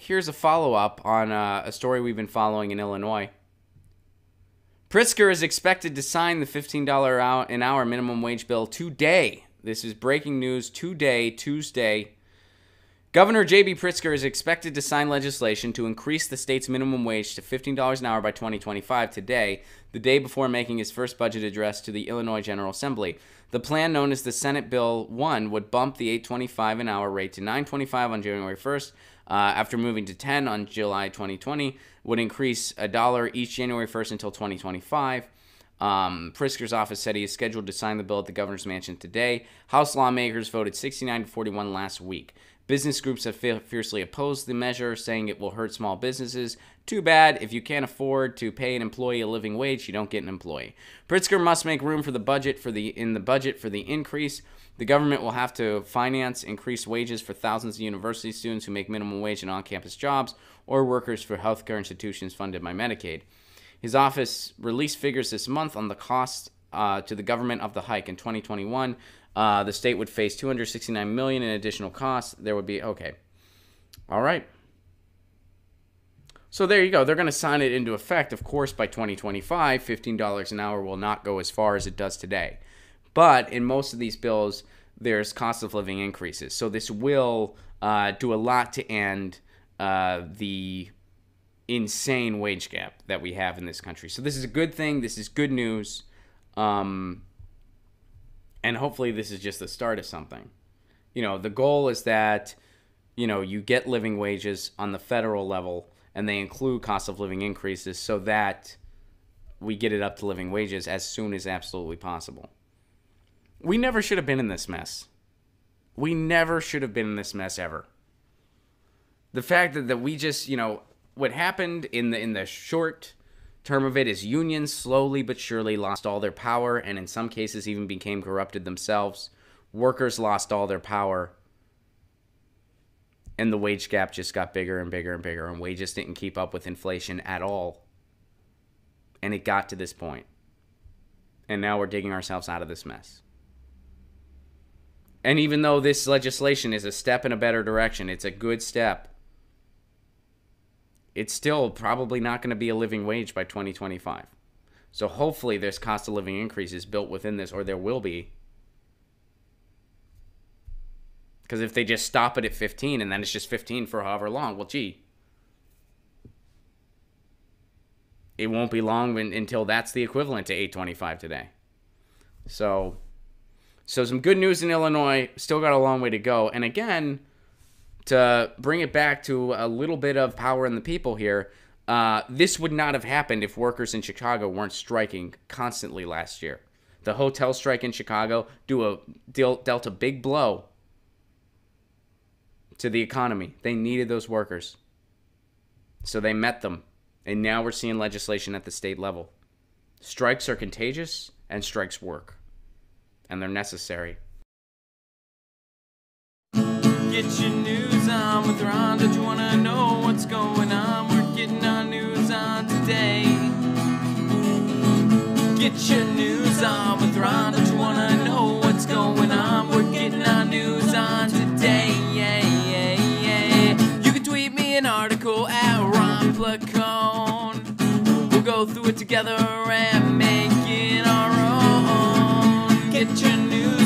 here's a follow-up on a story we've been following in Illinois. Pritzker is expected to sign the $15 an hour minimum wage bill today. This is breaking news today, Tuesday. Governor J.B. Pritzker is expected to sign legislation to increase the state's minimum wage to $15 an hour by 2025 today, the day before making his first budget address to the Illinois General Assembly. The plan, known as the Senate Bill 1, would bump the $8.25 an hour rate to $9.25 on January 1st, after moving to $10 on July 2020, would increase $1 each January 1st until 2025. Pritzker's office said he is scheduled to sign the bill at the governor's mansion today. House lawmakers voted 69-41 last week. Business groups have fiercely opposed the measure, saying it will hurt small businesses. Too bad. If you can't afford to pay an employee a living wage, you don't get an employee. Pritzker must make room for the budget for the increase. The government will have to finance increased wages for thousands of university students who make minimum wage in on-campus jobs or workers for healthcare institutions funded by Medicaid. His office released figures this month on the cost to the government of the hike. In 2021, the state would face $269 million in additional costs. There would be, okay. All right. So there you go. They're going to sign it into effect. Of course, by 2025, $15 an hour will not go as far as it does today. But in most of these bills, there's cost of living increases. So this will do a lot to end the insane wage gap that we have in this country. So this is a good thing. This is good news. And hopefully this is just the start of something. You know, the goal is that, you know, you get living wages on the federal level and they include cost of living increases so that we get it up to living wages as soon as absolutely possible. We never should have been in this mess. We never should have been in this mess ever. The fact that we just, you know, what happened in the short term of it is unions slowly but surely lost all their power and in some cases even became corrupted themselves. Workers lost all their power. And the wage gap just got bigger and bigger and bigger, and wages didn't keep up with inflation at all. And it got to this point. And now we're digging ourselves out of this mess. And even though this legislation is a step in a better direction, it's a good step, it's still probably not going to be a living wage by 2025. So hopefully there's cost of living increases built within this, or there will be. Because if they just stop it at 15 and then it's just 15 for however long, well, gee, it won't be long until that's the equivalent to $8.25 today. So some good news in Illinois. Still got a long way to go. And again, to bring it back to a little bit of power in the people here, this would not have happened if workers in Chicago weren't striking constantly last year. The hotel strike in Chicago dealt a big blow to the economy. They needed those workers. So they met them. And now we're seeing legislation at the state level. Strikes are contagious, and strikes work. And they're necessary. Get your news on with Ron. Don't you want to know what's going on? We're getting our news on today. Get your news on with Ron. Don't you want to know what's going on? We're getting our news on today. You can tweet me an article at Ron Placone. We'll go through it together and make it our own. Get your news